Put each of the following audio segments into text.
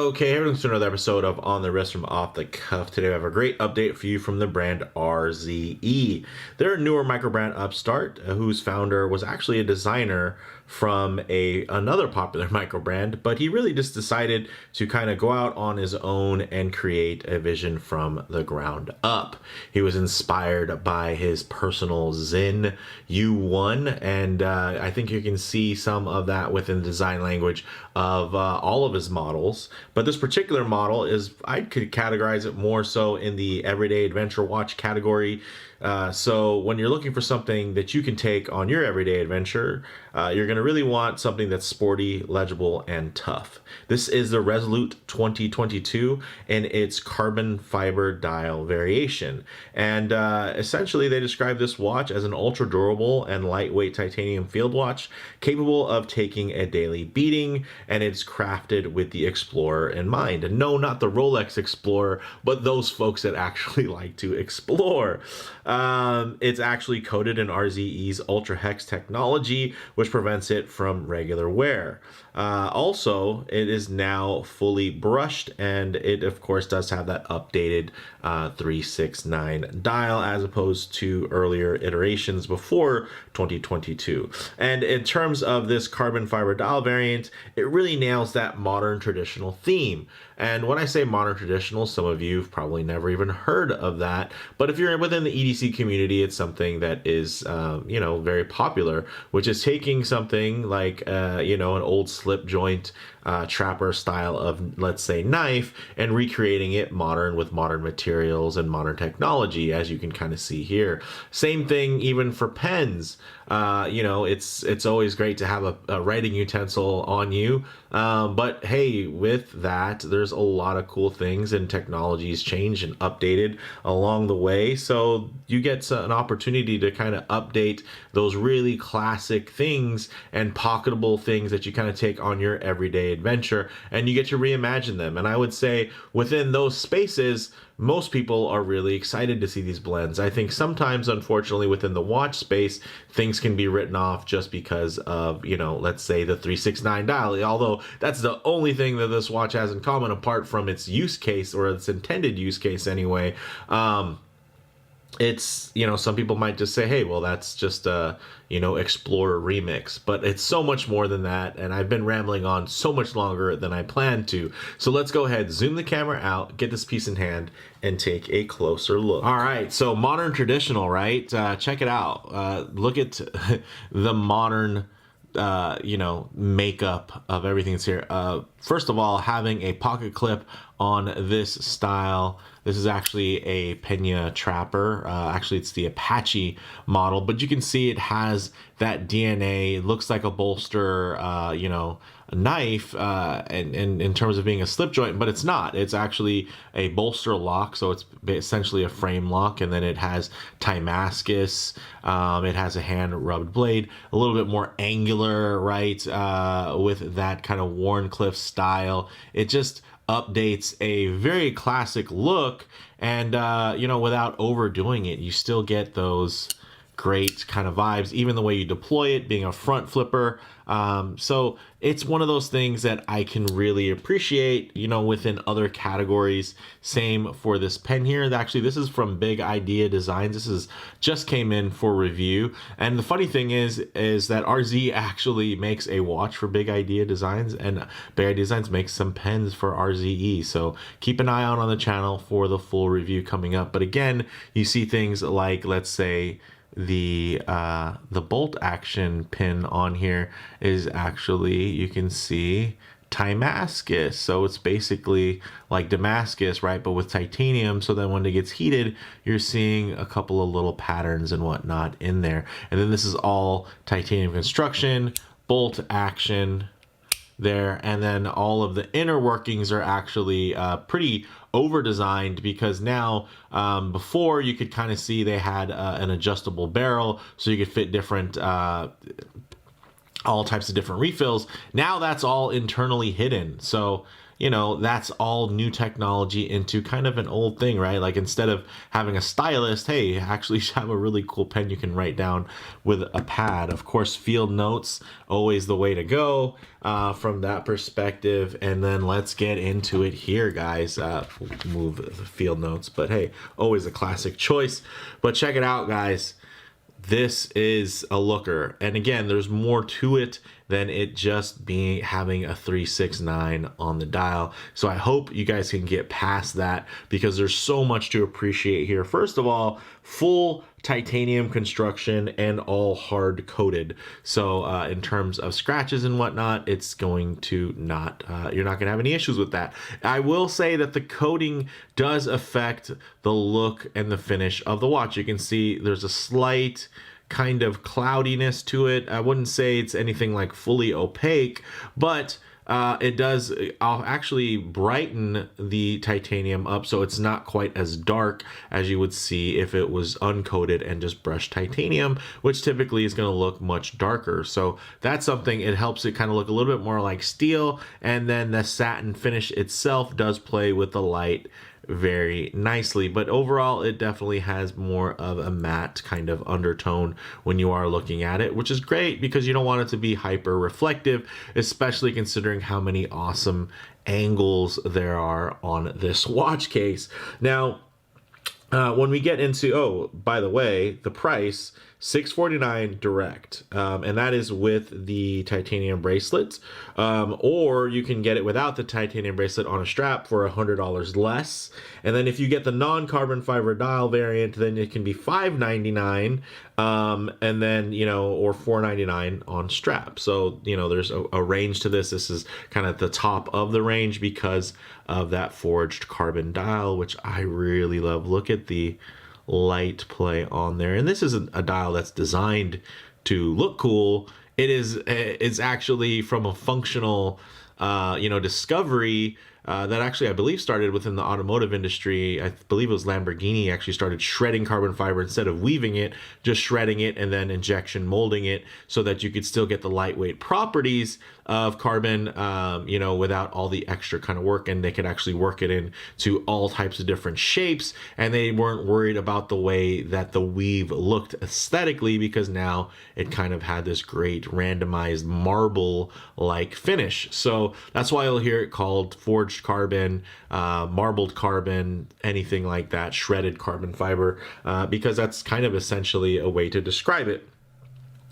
Okay, here to another episode of On the Wrist from Off the Cuff. Today I have a great update for you from the brand RZE. They're a newer microbrand upstart whose founder was actually a designer from another popular microbrand, but he really just decided to kind of go out on his own and create a vision from the ground up. He was inspired by his personal Zen U1, and I think you can see some of that within the design language of all of his models. But this particular model is, I could categorize it more so in the everyday adventure watch category. So when you're looking for something that you can take on your everyday adventure, you're going to really want something that's sporty, legible, and tough. This is the Resolute 2022 and its carbon fiber dial variation. And essentially they describe this watch as an ultra durable and lightweight titanium field watch capable of taking a daily beating, and it's crafted with the Explorer in mind. And no, not the Rolex Explorer, but those folks that actually like to explore. It's actually coated in RZE's Ultra Hex technology, which prevents it from regular wear. Also, it is now fully brushed, and it of course does have that updated 369 dial as opposed to earlier iterations before 2022. And in terms of this carbon fiber dial variant, it really nails that modern traditional theme. And when I say modern traditional, some of you have probably never even heard of that. But if you're within the EDC community, it's something that is, very popular, which is taking something like, an old slip joint trapper style of, let's say, knife, and recreating it modern with modern materials and modern technology, as you can kind of see here. Same thing even for pens. It's always great to have a writing utensil on you. But hey, with that, there's a lot of cool things, and technologies changed and updated along the way. So you get an opportunity to kind of update those really classic things and pocketable things that you kind of take on your everyday adventure, and you get to reimagine them. And I would say within those spaces, most people are really excited to see these blends. I think sometimes, unfortunately, within the watch space, things can be written off just because of, let's say the 369 dial, although that's the only thing that this watch has in common apart from its use case, or its intended use case anyway. It's, some people might just say, hey, well, that's just a, Explorer remix, but it's so much more than that. And I've been rambling on so much longer than I planned to. So let's go ahead, zoom the camera out, get this piece in hand, and take a closer look. All right, so modern traditional, right? Check it out. Look at the modern makeup of everything that's here. First of all, having a pocket clip on this style. This is actually a Pena trapper. Actually, it's the Apache model, but you can see it has that DNA. It looks like a bolster, a knife, and in terms of being a slip joint, but it's not. It's actually a bolster lock, so it's essentially a frame lock, and then it has Timascus. It has a hand rubbed blade, a little bit more angular, right, with that kind of Warncliffe style. It just updates a very classic look, and without overdoing it, you still get those great kind of vibes, even the way you deploy it, being a front flipper. So it's one of those things that I can really appreciate, within other categories. Same for this pen here. Actually, this is from Big Idea Designs. This is just came in for review. And the funny thing is that RZ actually makes a watch for Big Idea Designs, and Big Idea Designs makes some pens for RZE. So keep an eye out on the channel for the full review coming up. But again, you see things like, let's say, the bolt action pin on here is actually, you can see, Timascus. So it's basically like Damascus, right, but with titanium. So then when it gets heated, you're seeing a couple of little patterns and whatnot in there. And then this is all titanium construction, bolt action there, and then all of the inner workings are actually pretty over designed, because now before you could kind of see they had an adjustable barrel, so you could fit different all types of different refills. Now that's all internally hidden. So you know, that's all new technology into kind of an old thing, right? Like instead of having a stylus, hey, actually have a really cool pen you can write down with a pad. Of course, field notes, always the way to go from that perspective. And then let's get into it here, guys. Move the field notes, but hey, always a classic choice. But check it out, guys. This is a looker, and again, there's more to it than it just being having a 369 on the dial. So I hope you guys can get past that, because there's so much to appreciate here. First of all, full titanium construction and all hard coated. So in terms of scratches and whatnot, it's going to not, you're not going to have any issues with that. I will say that the coating does affect the look and the finish of the watch. You can see there's a slight kind of cloudiness to it. I wouldn't say it's anything like fully opaque, but it does, I'll actually brighten the titanium up so it's not quite as dark as you would see if it was uncoated and just brushed titanium, which typically is going to look much darker. So that's something, it helps it kind of look a little bit more like steel. And then the satin finish itself does play with the light very nicely, but overall it definitely has more of a matte kind of undertone when you are looking at it, which is great because you don't want it to be hyper reflective, especially considering how many awesome angles there are on this watch case. Now when we get into, oh, by the way, the price, $649 direct, and that is with the titanium bracelet, or you can get it without the titanium bracelet on a strap for $100 less. And then if you get the non-carbon fiber dial variant, then it can be $599, and then, you know, or $499 on strap. So, you know, there's a range to this. This is kind of the top of the range because of that forged carbon dial, which I really love. Look at the light play on there, and this is a dial that's designed to look cool. It's actually from a functional you know, discovery that actually I believe started within the automotive industry. I believe it was Lamborghini actually started shredding carbon fiber instead of weaving it, just shredding it and then injection molding it so that you could still get the lightweight properties of carbon, you know, without all the extra kind of work, and they could actually work it into all types of different shapes, and they weren't worried about the way that the weave looked aesthetically, because now it kind of had this great randomized marble like finish. So that's why you'll hear it called forged carbon, marbled carbon, anything like that, shredded carbon fiber, because that's kind of essentially a way to describe it.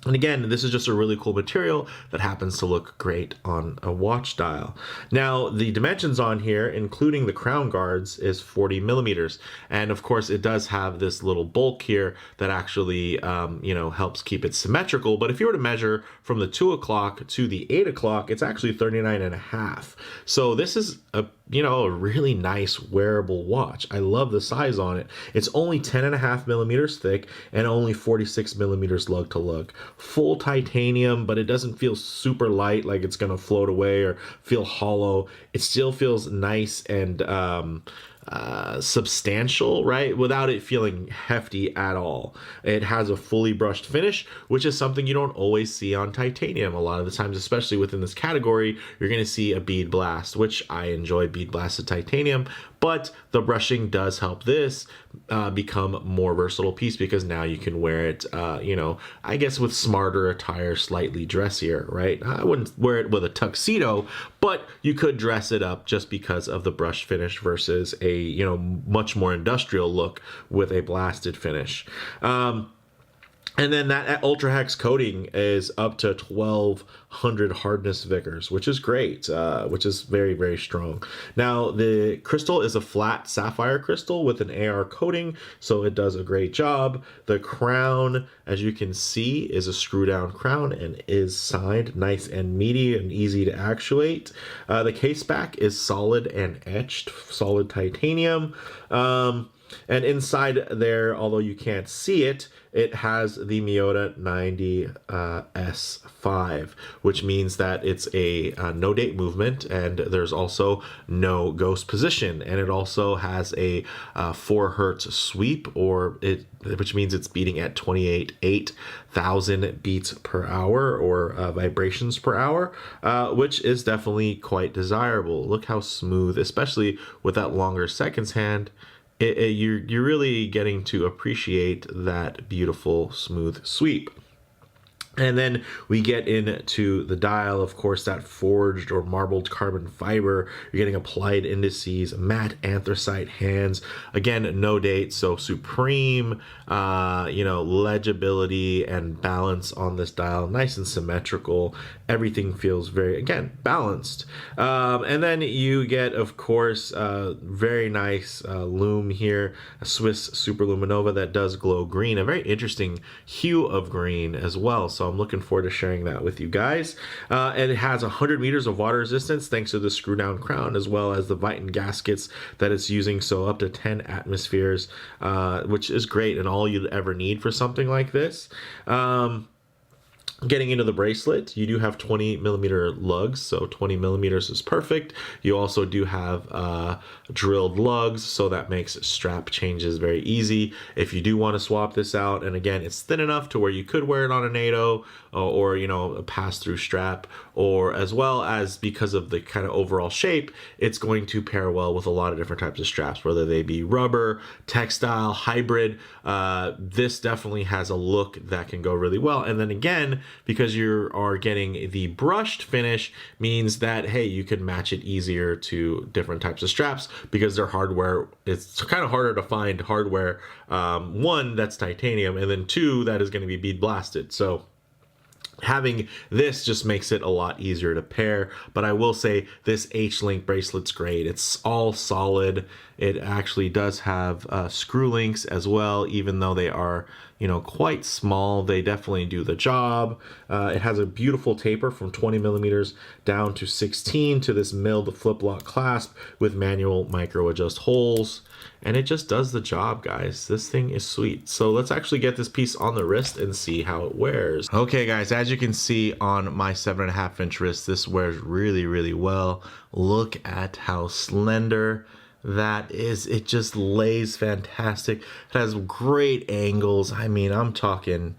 And again, this is just a really cool material that happens to look great on a watch dial. Now, the dimensions on here, including the crown guards, is 40 millimeters. And of course, it does have this little bulk here that actually, you know, helps keep it symmetrical. But if you were to measure from the 2 o'clock to the 8 o'clock, it's actually 39 and a half. So this is a, you know, a really nice wearable watch. I love the size on it. It's only 10.5 millimeters thick and only 46 millimeters lug to lug. Full titanium, but it doesn't feel super light, like it's gonna float away or feel hollow. It still feels nice and substantial, right, without it feeling hefty at all. It has a fully brushed finish, which is something you don't always see on titanium. A lot of the times, especially within this category, you're going to see a bead blast, which I enjoy bead blasted titanium, but the brushing does help this become more versatile piece, because now you can wear it, you know, I guess with smarter attire, slightly dressier, right? I wouldn't wear it with a tuxedo, but you could dress it up just because of the brushed finish versus a, you know, much more industrial look with a blasted finish. And then that ultra hex coating is up to 1200 hardness Vickers, which is great, which is very, very strong. Now, the crystal is a flat sapphire crystal with an AR coating, so it does a great job. The crown, as you can see, is a screw down crown and is signed nice and meaty and easy to actuate. The case back is solid and etched, solid titanium. And inside there, although you can't see it, it has the Miyota 90 S5, which means that it's a no date movement, and there's also no ghost position, and it also has a 4 hertz sweep, which means it's beating at 28,000 beats per hour, or vibrations per hour, which is definitely quite desirable. Look how smooth, especially with that longer seconds hand. You're really getting to appreciate that beautiful smooth sweep. And then we get into the dial, of course, that forged or marbled carbon fiber. You're getting applied indices, matte anthracite hands. Again, no date, so supreme, legibility and balance on this dial. Nice and symmetrical. Everything feels very, again, balanced. And then you get, of course, very nice Lume here, a Swiss Superluminova that does glow green, a very interesting hue of green as well. So I'm looking forward to sharing that with you guys. And it has 100 meters of water resistance thanks to the screw down crown, as well as the Viton gaskets that it's using, so up to 10 atmospheres, which is great and all you'd ever need for something like this. Getting into the bracelet, you do have 20 millimeter lugs, so 20 millimeters is perfect. You also do have drilled lugs, so that makes strap changes very easy if you do want to swap this out. And again, it's thin enough to where you could wear it on a NATO or a pass-through strap, or as well as, because of the kind of overall shape, it's going to pair well with a lot of different types of straps, whether they be rubber, textile, hybrid. This definitely has a look that can go really well. And then again, because you are getting the brushed finish, means that, hey, you can match it easier to different types of straps because they're hardware. It's kind of harder to find hardware, one, that's titanium, and then two, that is going to be bead blasted. So having this just makes it a lot easier to pair. But I will say this H-link bracelet's great. It's all solid. It actually does have screw links as well, even though they are quite small. They definitely do the job. It has a beautiful taper from 20 millimeters down to 16 to this milled flip lock clasp with manual micro adjust holes. And it just does the job, guys. This thing is sweet. So let's actually get this piece on the wrist and see how it wears. Okay, guys, as you can see on my 7.5-inch wrist, this wears really, really well. Look at how slender that is. It just lays fantastic. It has great angles. I mean, I'm talking,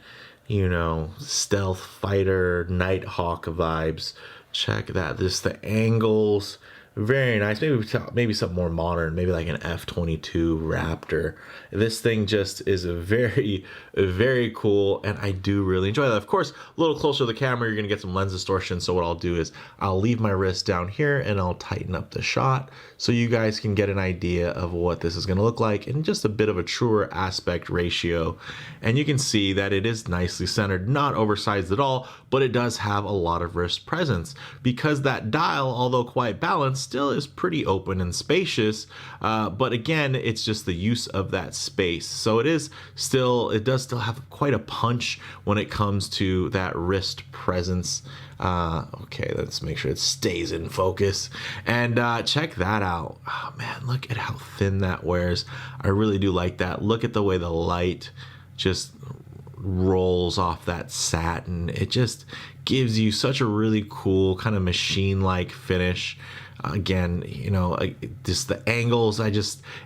stealth fighter, Nighthawk vibes. Check that. Just the angles. Very nice. Maybe something more modern, maybe like an F-22 Raptor. This thing just is very, very cool, and I do really enjoy that. Of course, a little closer to the camera, you're going to get some lens distortion, so what I'll do is I'll leave my wrist down here and I'll tighten up the shot so you guys can get an idea of what this is going to look like in just a bit of a truer aspect ratio. And you can see that it is nicely centered, not oversized at all, but it does have a lot of wrist presence because that dial, although quite balanced, still is pretty open and spacious, but again, it's just the use of that space. So it does still have quite a punch when it comes to that wrist presence. Okay, let's make sure it stays in focus, and check that out. Oh man, look at how thin that wears. I really do like that. Look at the way the light just rolls off that satin. It just gives you such a really cool kind of machine-like finish. Again, just the angles, and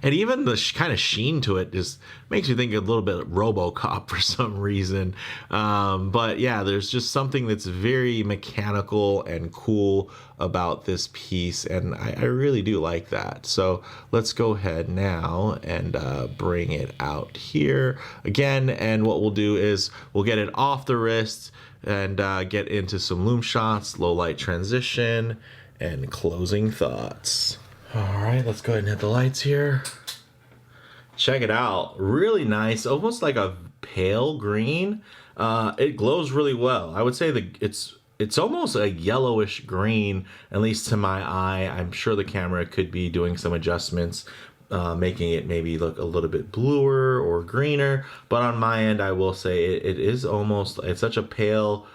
even the kind of sheen to it just makes me think a little bit of RoboCop for some reason. But yeah, there's just something that's very mechanical and cool about this piece, and I really do like that. So let's go ahead now and bring it out here again, and what we'll do is we'll get it off the wrist and get into some Lume shots, low light transition, and closing thoughts. All right, let's go ahead and hit the lights here. Check it out. Really nice, almost like a pale green. It glows really well. I would say that it's almost a yellowish green, at least to my eye. I'm sure the camera could be doing some adjustments, making it maybe look a little bit bluer or greener. But on my end, I will say it's such a pale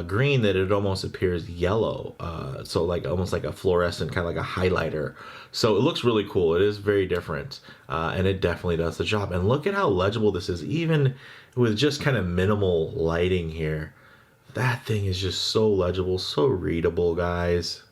green that it almost appears yellow. So like almost like a fluorescent, kind of like a highlighter. So it looks really cool. It is very different, and it definitely does the job. And look at how legible this is, even with just kind of minimal lighting here. That thing is just so legible, so readable, guys.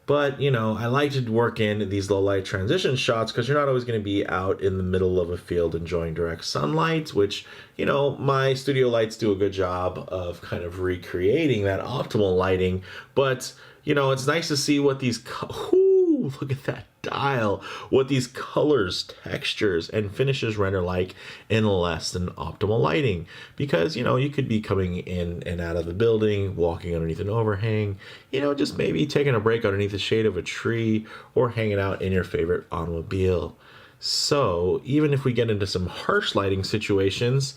But, you know, I like to work in these low light transition shots because you're not always going to be out in the middle of a field enjoying direct sunlight, which, you know, my studio lights do a good job of kind of recreating that optimal lighting. But, you know, it's nice to see what these, ooh, look at that dial, what these colors, textures, and finishes render like in less than optimal lighting. Because, you know, you could be coming in and out of the building, walking underneath an overhang, you know, just maybe taking a break underneath the shade of a tree, or hanging out in your favorite automobile. So even if we get into some harsh lighting situations,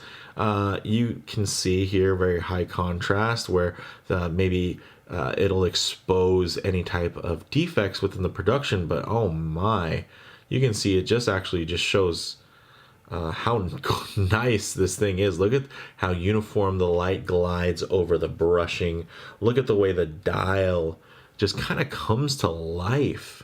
you can see here very high contrast where maybe it'll expose any type of defects within the production, but oh my, you can see it just actually just shows how nice this thing is. Look at how uniform the light glides over the brushing. Look at the way the dial just kind of comes to life,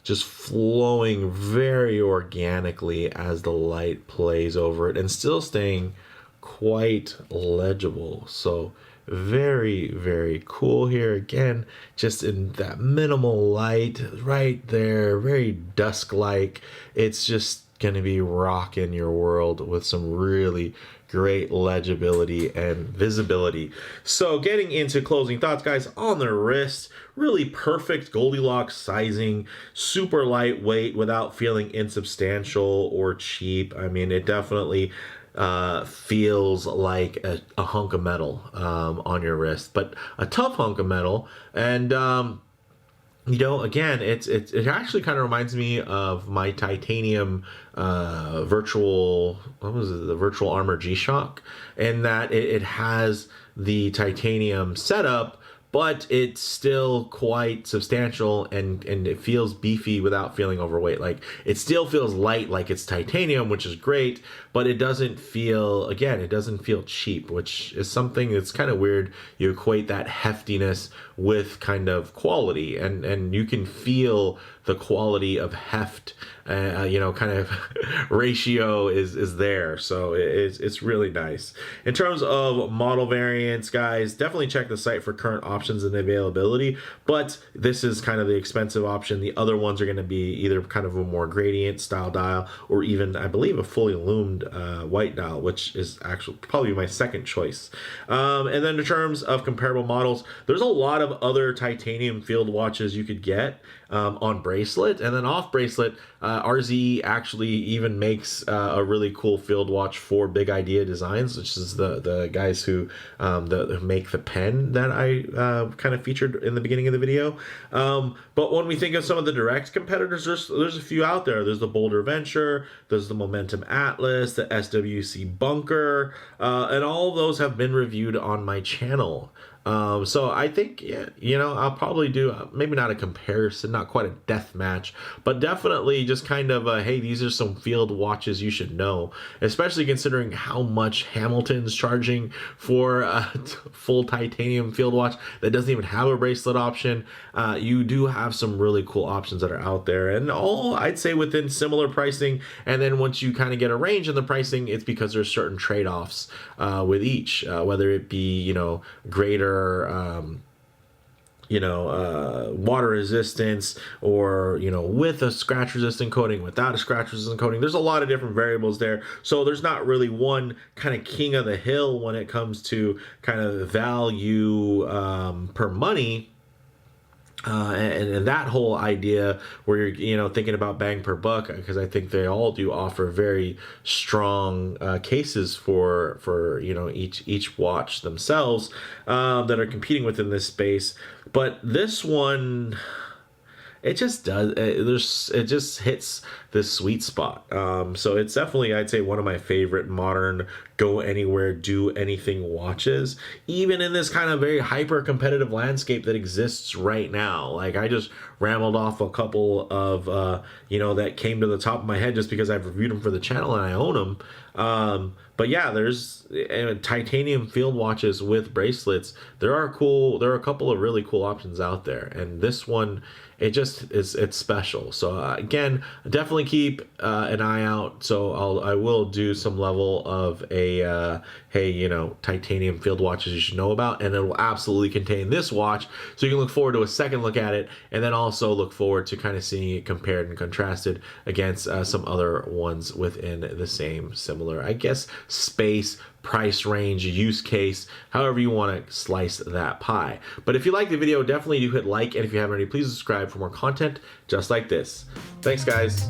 just flowing very organically as the light plays over it and still staying quite legible. So very, very cool here. Again, just in that minimal light right there, very dusk-like. It's just going to be rocking your world with some really great legibility and visibility. So getting into closing thoughts, guys, on the wrist, really perfect Goldilocks sizing, super lightweight without feeling insubstantial or cheap. I mean, it definitely feels like a hunk of metal on your wrist, but a tough hunk of metal. And you know, again, it actually kind of reminds me of my titanium virtual, what was it, the virtual armor G-Shock, in that it has the titanium setup, but it's still quite substantial, and it feels beefy without feeling overweight. Like, it still feels light like it's titanium, which is great, but it doesn't feel, again, it doesn't feel cheap, which is something that's kind of weird. You equate that heftiness with kind of quality, and you can feel the quality of heft, you know, kind of ratio is there. So it's really nice. In terms of model variants, guys, definitely check the site for current options and availability, but this is kind of the expensive option. The other ones are going to be either kind of a more gradient style dial, or even, I believe, a fully lumed white dial, which is actually probably my second choice. And then in terms of comparable models, there's a lot of other titanium field watches you could get on bracelet, and then off bracelet. RZE actually even makes a really cool field watch for Big Idea Designs, which is the guys who make the pen that I kind of featured in the beginning of the video. But when we think of some of the direct competitors, there's a few out there. There's the Boulder Venture, there's the Momentum Atlas, the SWC Bunker, and all of those have been reviewed on my channel. So I think, yeah, you know, I'll probably do maybe not a comparison, not quite a death match, but definitely just kind of hey, these are some field watches you should know, especially considering how much Hamilton's charging for a full titanium field watch that doesn't even have a bracelet option. You do have some really cool options that are out there, and all I'd say within similar pricing. And then once you kind of get a range in the pricing, it's because there's certain trade-offs with each, whether it be, you know, greater water resistance, or, you know, with a scratch resistant coating, without a scratch resistant coating. There's a lot of different variables there, so there's not really one kind of king of the hill when it comes to kind of value per money. And that whole idea where you're, you know, thinking about bang per buck, because I think they all do offer very strong cases for you know, each watch themselves that are competing within this space. But this one, it just does, it just hits this sweet spot. So it's definitely, I'd say, one of my favorite modern go anywhere, do anything watches, even in this kind of very hyper competitive landscape that exists right now. Like, I just rambled off a couple of that came to the top of my head just because I've reviewed them for the channel and I own them. But yeah, there's titanium field watches with bracelets. There are a couple of really cool options out there, and this one, it's special. So again, definitely keep an eye out. So I will do some level of a hey, titanium field watches you should know about, and it will absolutely contain this watch, so you can look forward to a second look at it, and then also look forward to kind of seeing it compared and contrasted against some other ones within the same similar, I guess, space, price range, use case, however you want to slice that pie. But if you like the video, definitely do hit like, and if you haven't already, please subscribe for more content just like this. Thanks, guys.